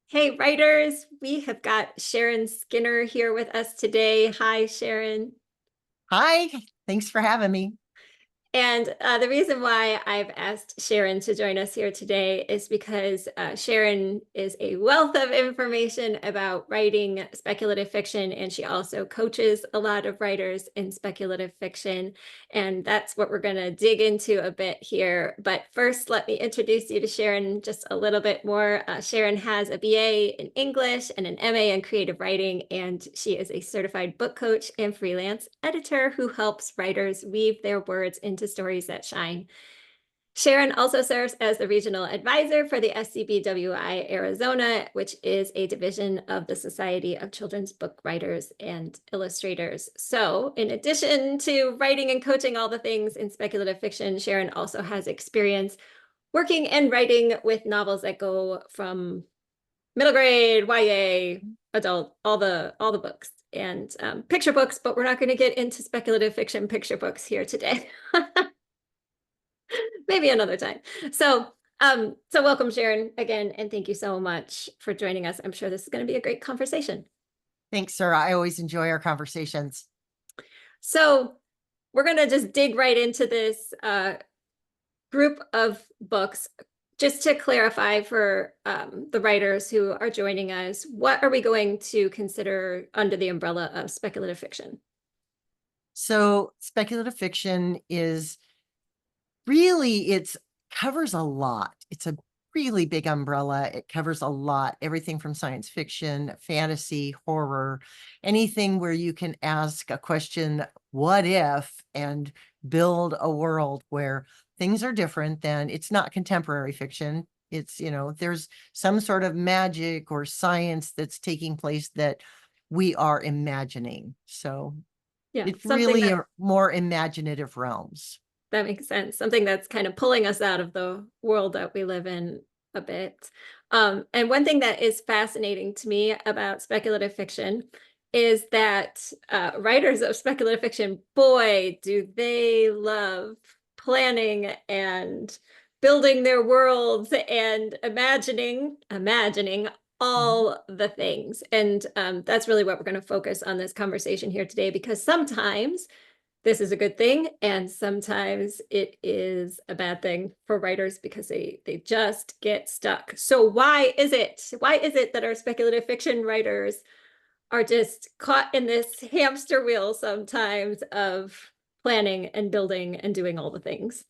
Hey, writers, we have got Sharon Skinner here with us today. Hi, Sharon. Hi, thanks for having me. And the reason why I've asked Sharon to join us here today is because Sharon is a wealth of information about writing speculative fiction, and she also coaches a lot of writers in speculative fiction. And that's what we're going to dig into a bit here. But first, let me introduce you to Sharon just a little bit more. Sharon has a BA in English and an MA in creative writing, and she is a certified book coach and freelance editor who helps writers weave their words into stories that shine. Sharon also serves as the regional advisor for the SCBWI Arizona, which is a division of the Society of Children's Book Writers and Illustrators. So, in addition to writing and coaching all the things in speculative fiction, Sharon also has experience working and writing with novels that go from middle grade, YA, adult, all the books and picture books, but we're not going to get into speculative fiction picture books here today. Maybe another time. So welcome, Sharon, again, and thank you so much for joining us. I'm sure this is going to be a great conversation. Thanks, Sarah. I always enjoy our conversations. So we're going to just dig right into this group of books. Just to clarify for the writers who are joining us, what are we going to consider under the umbrella of speculative fiction? So, speculative fiction is really, it covers a lot. It's a really big umbrella. It covers a lot, everything from science fiction, fantasy, horror, anything where you can ask a question, what if, and build a world where things are different than it's not contemporary fiction. It's, there's some sort of magic or science that's taking place that we are imagining. So Yeah, it's something really that a more imaginative realms. that makes sense. Something that's kind of pulling us out of the world that we live in a bit. And one thing that is fascinating to me about speculative fiction is that writers of speculative fiction, boy, do they love planning and building their worlds and imagining Mhm. all the things. And that's really what we're going to focus on this conversation here today, because sometimes this is a good thing, and sometimes it is a bad thing for writers because they just get stuck. So why is it that our speculative fiction writers are just caught in this hamster wheel sometimes of planning and building and doing all the things?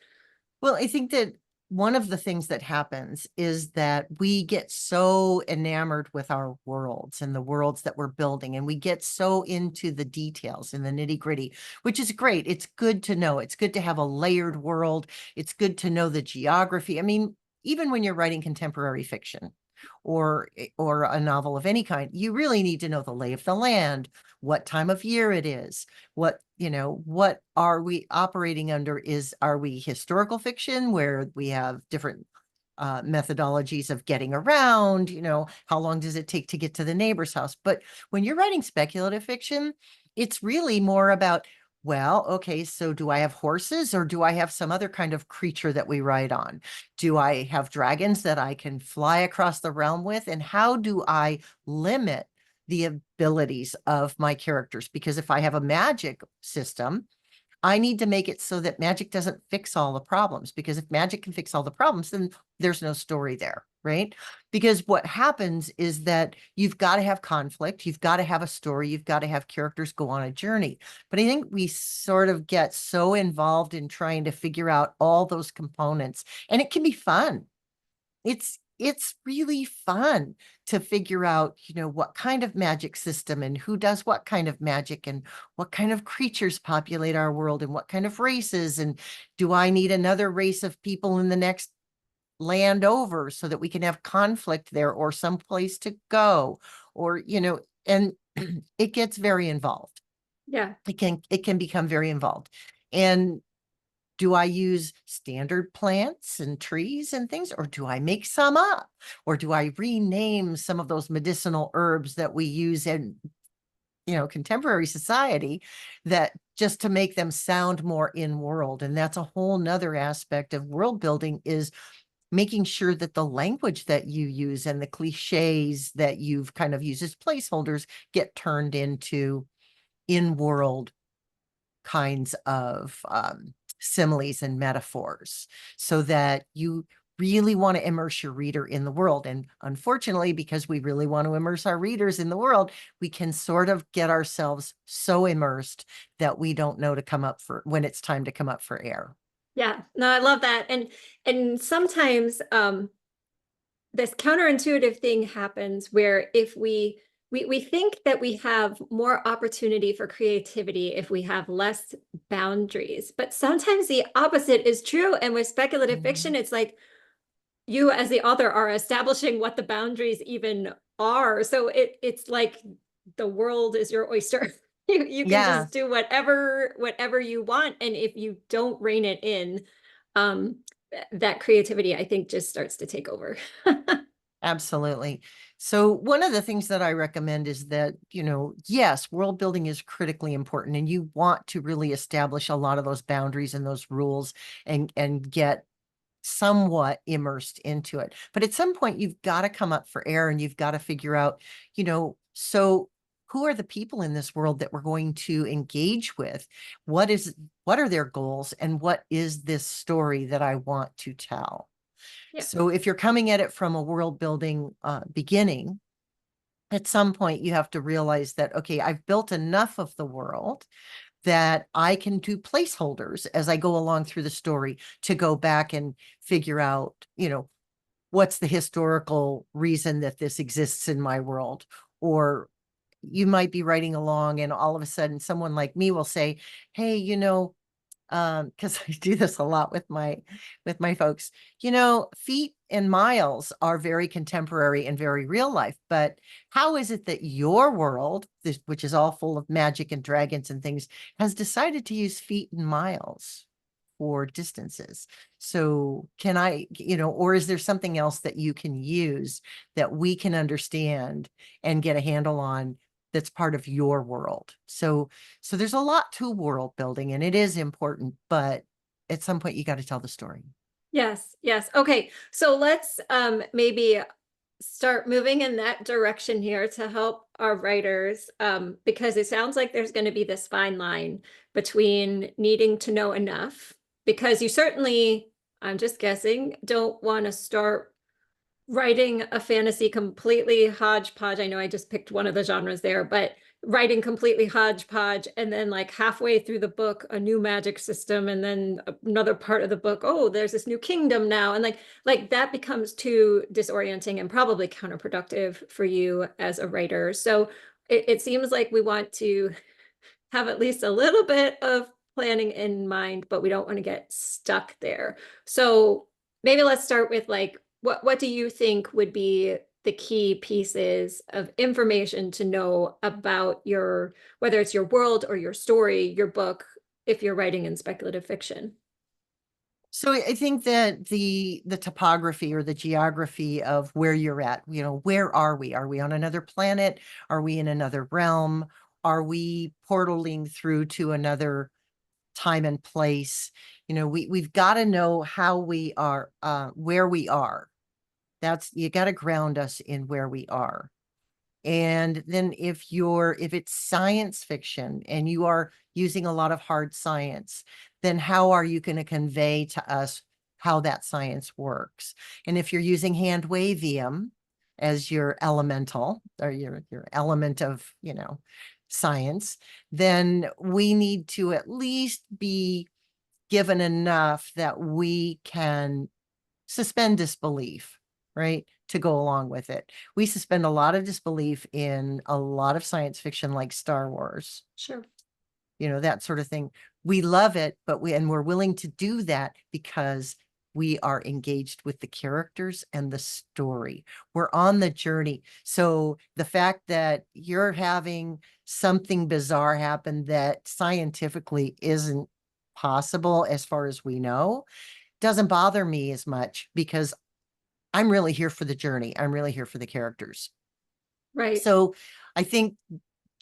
Well, I think that one of the things that happens is that we get so enamored with our worlds and the worlds that we're building, and we get so into the details and the nitty gritty, which is great. It's good to know. It's good to have a layered world. It's good to know the geography. I mean, even when you're writing contemporary fiction or a novel of any kind, you really need to know the lay of the land, what time of year it is, what are we operating under? Are we historical fiction where we have different methodologies of getting around? How long does it take to get to the neighbor's house? But when you're writing speculative fiction, it's really more about, well, okay, so do I have horses or do I have some other kind of creature that we ride on? Do I have dragons that I can fly across the realm with? And how do I limit the abilities of my characters? Because if I have a magic system, I need to make it so that magic doesn't fix all the problems, because if magic can fix all the problems, then there's no story there, right? Because what happens is that you've got to have conflict, you've got to have a story, you've got to have characters go on a journey. But I think we sort of get so involved in trying to figure out all those components, and it can be fun. It's really fun to figure out, what kind of magic system and who does what kind of magic and what kind of creatures populate our world and what kind of races. And do I need another race of people in the next land over so that we can have conflict there or someplace to go? Or, and it gets very involved. Yeah. It can become very involved. And do I use standard plants and trees and things, or do I make some up? Or do I rename some of those medicinal herbs that we use in, contemporary society, that just to make them sound more in world? And that's a whole nother aspect of world building, is making sure that the language that you use and the cliches that you've kind of used as placeholders get turned into in-world kinds of similes and metaphors, so that you really want to immerse your reader in the world. And unfortunately, because we really want to immerse our readers in the world, we can sort of get ourselves so immersed that we don't know to come up for when it's time to come up for air. Yeah, no, I love that. And sometimes this counterintuitive thing happens where if we think that we have more opportunity for creativity if we have less boundaries, but sometimes the opposite is true. And with speculative fiction, it's like you as the author are establishing what the boundaries even are. So it's like the world is your oyster. You can Yeah, just do whatever you want. And if you don't rein it in, um, that creativity, I think, just starts to take over. absolutely. So one of the things that I recommend is that, yes, world building is critically important, and you want to really establish a lot of those boundaries and those rules and get somewhat immersed into it. But at some point, you've got to come up for air, and you've got to figure out, so who are the people in this world that we're going to engage with? What are their goals, and what is this story that I want to tell? Yeah. So if you're coming at it from a world building beginning, at some point you have to realize that, okay, I've built enough of the world that I can do placeholders as I go along through the story to go back and figure out, what's the historical reason that this exists in my world. Or you might be writing along and all of a sudden someone like me will say, hey, because I do this a lot with my folks, feet and miles are very contemporary and very real life, but how is it that your world, which is all full of magic and dragons and things, has decided to use feet and miles for distances? So can I, or is there something else that you can use that we can understand and get a handle on, that's part of your world? So there's a lot to world building, and it is important, but at some point you got to tell the story. Yes, yes. Okay. So let's maybe start moving in that direction here to help our writers, because it sounds like there's going to be this fine line between needing to know enough, because you certainly, I'm just guessing, don't want to start writing a fantasy completely hodgepodge. I know I just picked one of the genres there, but writing completely hodgepodge, and then like halfway through the book, a new magic system, and then another part of the book, oh, there's this new kingdom now. And like that becomes too disorienting and probably counterproductive for you as a writer. So it seems like we want to have at least a little bit of planning in mind, but we don't want to get stuck there. So maybe let's start with like, what do you think would be the key pieces of information to know about your, whether it's your world or your story, your book, if you're writing in speculative fiction? So I think that the topography or the geography of where you're at, where are we? Are we on another planet? Are we in another realm? Are we portaling through to another time and place? We've got to know how we are, where we are. You got to ground us in where we are. And then if it's science fiction and you are using a lot of hard science, then how are you going to convey to us how that science works? And if you're using hand wavium as your elemental or your element of, science, then we need to at least be given enough that we can suspend disbelief, right? To go along with it. We suspend a lot of disbelief in a lot of science fiction like Star Wars, Sure. that sort of thing. We love it, but we're willing to do that because we are engaged with the characters and the story. We're on the journey. So the fact that you're having something bizarre happen that scientifically isn't possible as far as we know doesn't bother me as much, because I'm really here for the journey. I'm really here for the characters. Right. So I think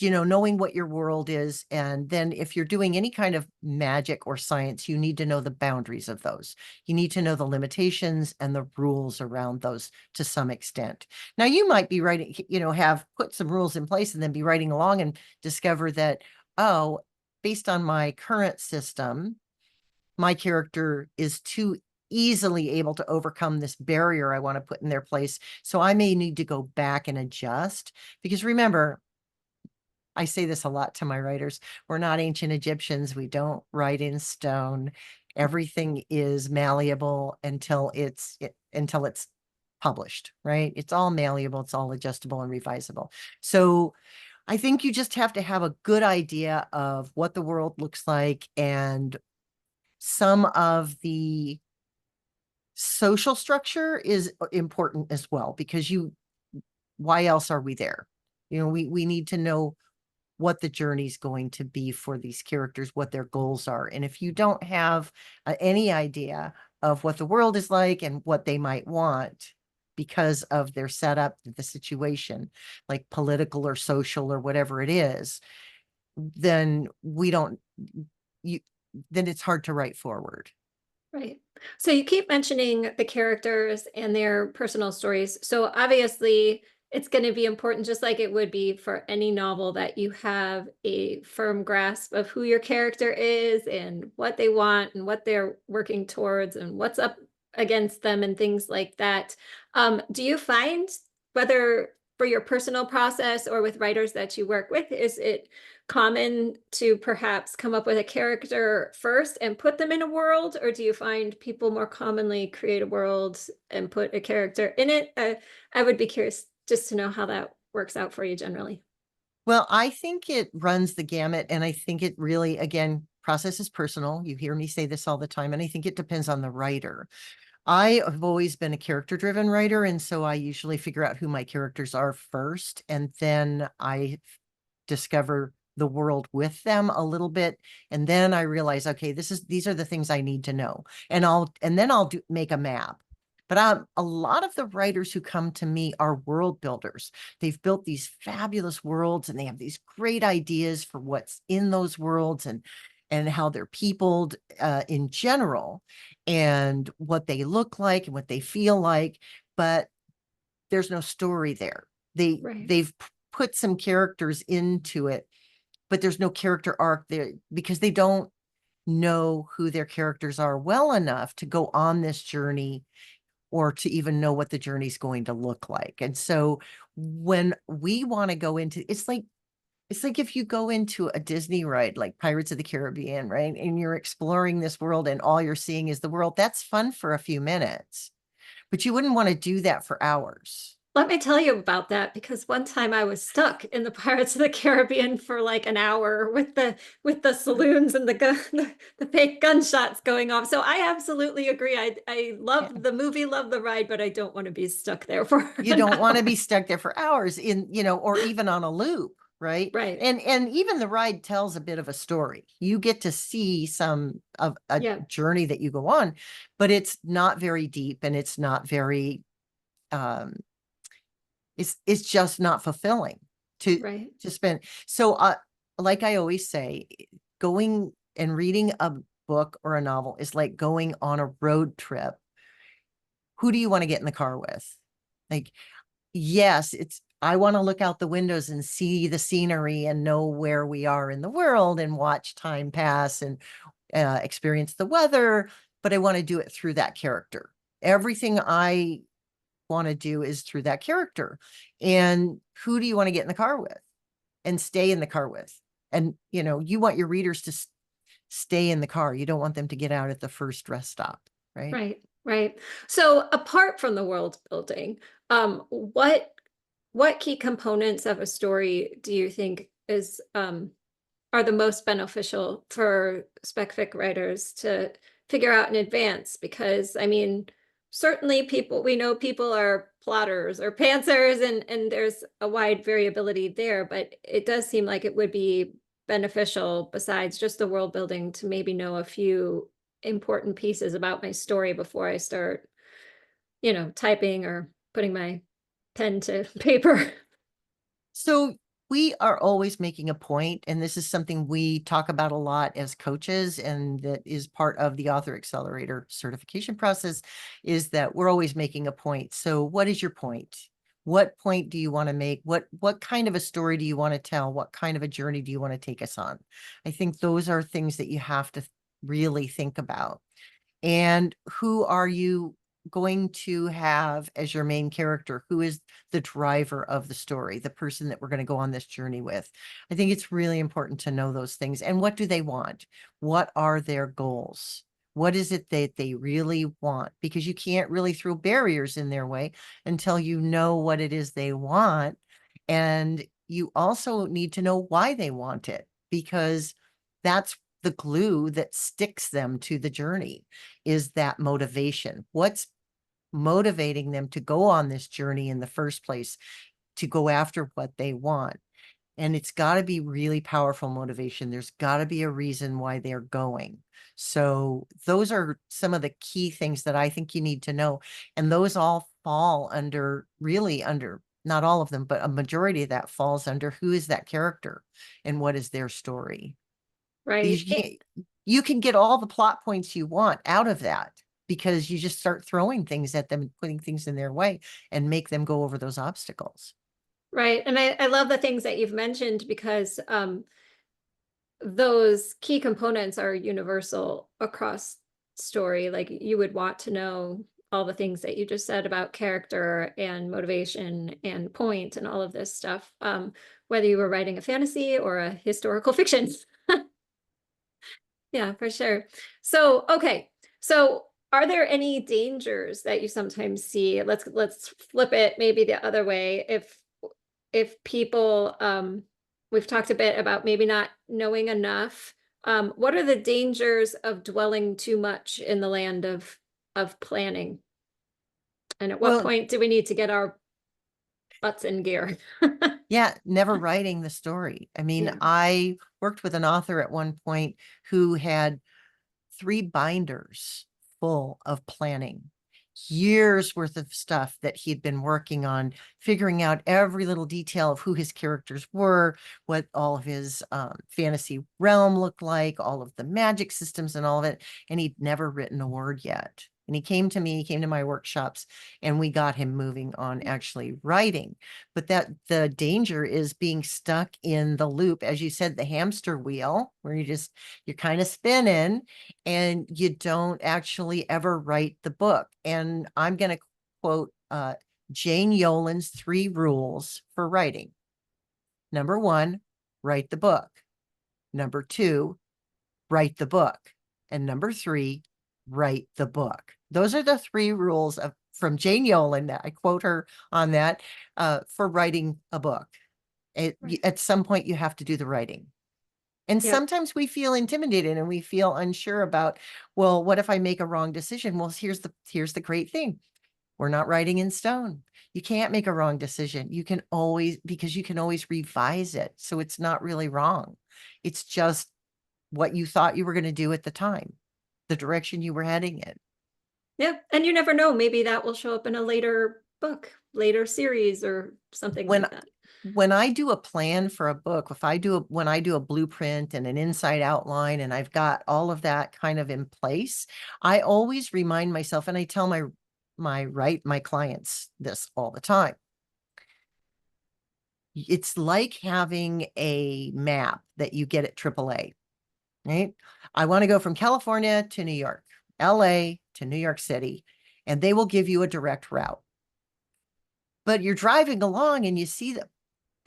knowing what your world is. And then if you're doing any kind of magic or science, you need to know the boundaries of those. You need to know the limitations and the rules around those to some extent. Now, you might be writing, have put some rules in place and then be writing along and discover that, oh, based on my current system, my character is too easily able to overcome this barrier I want to put in their place. So I may need to go back and adjust. Because remember, I say this a lot to my writers. We're not ancient Egyptians. We don't write in stone. Everything is malleable until it's published, right? It's all malleable, it's all adjustable and revisable. So I think you just have to have a good idea of what the world looks like, and some of the social structure is important as well, because why else are we there? We need to know what the journey's going to be for these characters, what their goals are. And if you don't have any idea of what the world is like and what they might want because of their setup, the situation, like political or social or whatever it is, then then it's hard to write forward. Right. So you keep mentioning the characters and their personal stories. So obviously, it's going to be important, just like it would be for any novel, that you have a firm grasp of who your character is and what they want and what they're working towards and what's up against them and things like that. Do you find, whether for your personal process or with writers that you work with, is it common to perhaps come up with a character first and put them in a world, or do you find people more commonly create a world and put a character in it? I would be curious just to know how that works out for you generally. Well, I think it runs the gamut, and I think it really, again, process is personal. You hear me say this all the time, and I think it depends on the writer. I have always been a character-driven writer, and so I usually figure out who my characters are first, and then I discover the world with them a little bit, and then I realize, okay, these are the things I need to know, and then I'll make a map. But a lot of the writers who come to me are world builders. They've built these fabulous worlds, and they have these great ideas for what's in those worlds, and how they're peopled in general, and what they look like and what they feel like. But there's no story there. Right. They've put some characters into it, but there's no character arc there because they don't know who their characters are well enough to go on this journey, or to even know what the journey's going to look like. And so when we want to go into, it's like if you go into a Disney ride like Pirates of the Caribbean, right? And you're exploring this world and all you're seeing is the world. That's fun for a few minutes, but you wouldn't want to do that for hours. Let me tell you about that, because one time I was stuck in the Pirates of the Caribbean for like an hour with the saloons and the gun the fake gunshots going off. So I absolutely agree. I Yeah. love the movie, love the ride, but I don't want to be stuck there for You an don't want to hour. be stuck there for hours or even on a loop, right? Right. And even the ride tells a bit of a story. You get to see some of a Yeah. journey that you go on, but it's not very deep, and it's not very um it's just not fulfilling to Right. spend. So like I always say, going and reading a book or a novel is like going on a road trip. Who do you want to get in the car with? Like, yes, I want to look out the windows and see the scenery and know where we are in the world and watch time pass and experience the weather, but I want to do it through that character. Everything I want to do is through that character. And who do you want to get in the car with and stay in the car with? And you want your readers to stay in the car. You don't want them to get out at the first rest stop, right? Right. Right. So apart from the world building, what key components of a story do you think are the most beneficial for spec fic writers to figure out in advance? Because I mean, certainly we know people are plotters or pantsers, and there's a wide variability there, but it does seem like it would be beneficial, besides just the world building, to maybe know a few important pieces about my story before I start, typing or putting my pen to paper. So We are always making a point, and this is something we talk about a lot as coaches, and that is part of the Author Accelerator certification process, is that we're always making a point. So what is your point? What point do you want to make? What kind of a story do you want to tell? What kind of a journey do you want to take us on? I think those are things that you have to really think about. And who are you going to have as your main character? Who is the driver of the story, the person that we're going to go on this journey with? I think it's really important to know those things. And what do they want? What are their goals? What is it that they really want? Because you can't really throw barriers in their way until you know what it is they want. And you also need to know why they want it, because that's the glue that sticks them to the journey, is that motivation. What's motivating them to go on this journey in the first place, to go after what they want? And it's got to be really powerful motivation. There's got to be a reason why they're going. So those are some of the key things that I think you need to know. And those all fall under, really under, not all of them, but a majority of that falls under who is that character and what is their story. Right. Because you can get all the plot points you want out of that, because you just start throwing things at them and putting things in their way and make them go over those obstacles. Right. And I love the things that you've mentioned because those key components are universal across story. Like you would want to know all the things that you just said about character and motivation and point and all of this stuff, whether you were writing a fantasy or a historical fiction. Yeah, for sure. So, okay. So, are there any dangers that you sometimes see? Let's flip it maybe the other way. If people we've talked a bit about maybe not knowing enough. What are the dangers of dwelling too much in the land of planning? And at what Well, point do we need to get our butts in gear? yeah, never writing the story. I mean, Yeah. I worked with an author at one point who had 3 binders full of planning, years worth of stuff that he'd been working on, figuring out every little detail of who his characters were, what all of his fantasy realm looked like, all of the magic systems and all of it. And he'd never written a word yet. And he came to me, he came to my workshops, and we got him moving on actually writing. But that the danger is being stuck in the loop, as you said, the hamster wheel, where you're kind of spinning and you don't actually ever write the book. And I'm going to quote Jane Yolen's 3 rules for writing. Number 1, write the book. Number 2, write the book. And number 3, write the book. Those are the 3 rules from Jane Yolen that I quote her on that for writing a book. Right. At some point, you have to do the writing. And Yep. sometimes we feel intimidated and we feel unsure about, well, what if I make a wrong decision? Well, here's the great thing. We're not writing in stone. You can't make a wrong decision. You can always, because you can always revise it. So it's not really wrong. It's just what you thought you were going to do at the time, the direction you were heading in. Yeah. And you never know, maybe that will show up in a later book, later series or something When like that. when I do a plan for a book, when I do a blueprint and an inside outline and I've got all of that kind of in place, I always remind myself, and I tell my clients this all the time. It's like having a map that you get at AAA, right? I want to go from California to New York, LA to New York City, and they will give you a direct route. But you're driving along and you see that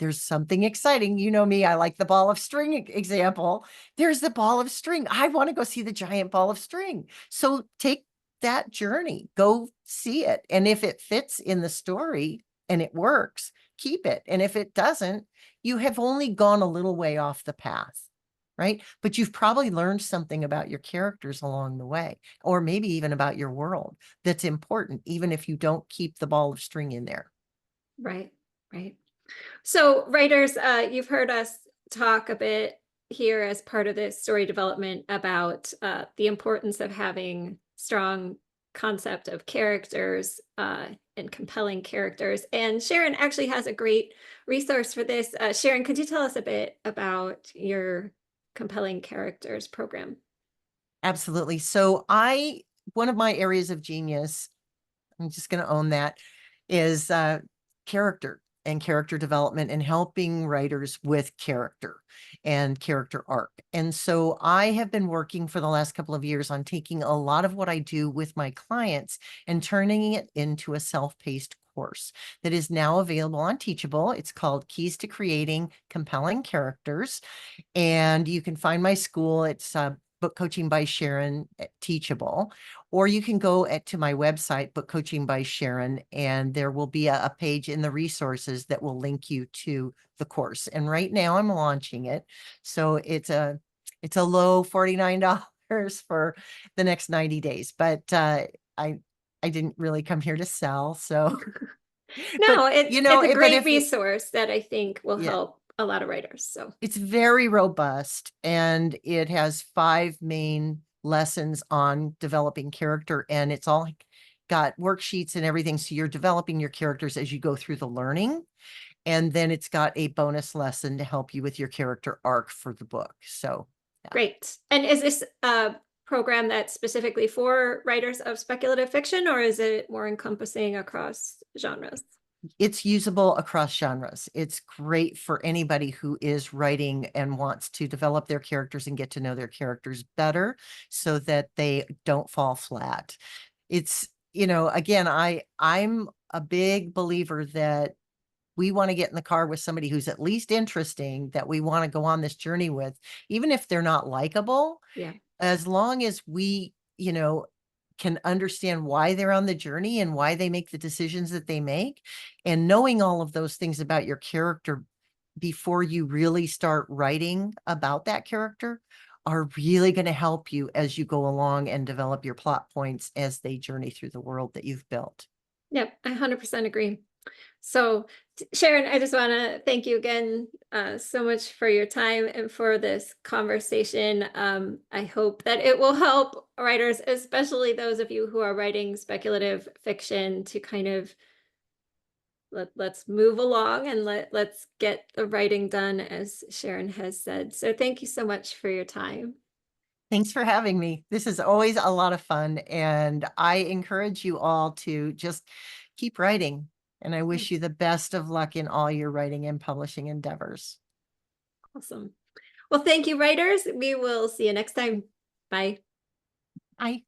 there's something exciting. You know me, I like the ball of string example. There's the ball of string. I want to go see the giant ball of string. So take that journey, go see it. And if it fits in the story and it works, keep it. And if it doesn't, you have only gone a little way off the path, right? But you've probably learned something about your characters along the way, or maybe even about your world that's important, even if you don't keep the ball of string in there. Right. Right. So, writers, you've heard us talk a bit here as part of this story development about the importance of having strong concept of characters and compelling characters. And Sharon actually has a great resource for this. Sharon, could you tell us a bit about your compelling characters program? Absolutely. One of my areas of genius, I'm just going to own that, is character and character development and helping writers with character and character arc. And so I have been working for the last couple of years on taking a lot of what I do with my clients and turning it into a self-paced course that is now available on Teachable. It's called Keys to Creating Compelling Characters. And you can find my school. It's Book Coaching by Sharon at Teachable, or you can go to my website, Book Coaching by Sharon, and there will be a page in the resources that will link you to the course. And right now I'm launching it. So it's a low $49 for the next 90 days, but I didn't really come here to sell. So, but No, you it's know, a but great if you, resource that I think will yeah, help a lot of writers. So it's very robust, and it has 5 main lessons on developing character, and it's all got worksheets and everything. So you're developing your characters as you go through the learning. And then it's got a bonus lesson to help you with your character arc for the book. So yeah. great. And is this a program that's specifically for writers of speculative fiction, or is it more encompassing across genres? It's usable across genres. It's great for anybody who is writing and wants to develop their characters and get to know their characters better so that they don't fall flat. It's, again, I'm a big believer that we want to get in the car with somebody who's at least interesting, that we want to go on this journey with, even if they're not likable, Yeah. as long as we, can understand why they're on the journey and why they make the decisions that they make. And knowing all of those things about your character before you really start writing about that character are really going to help you as you go along and develop your plot points as they journey through the world that you've built. Yep, I 100% agree. So, Sharon, I just want to thank you again so much for your time and for this conversation. I hope that it will help writers, especially those of you who are writing speculative fiction, to kind of let's move along and let's get the writing done, as Sharon has said. So, thank you so much for your time. Thanks for having me. This is always a lot of fun, and I encourage you all to just keep writing. And I wish you the best of luck in all your writing and publishing endeavors. Awesome. Well, thank you, writers. We will see you next time. Bye. Bye.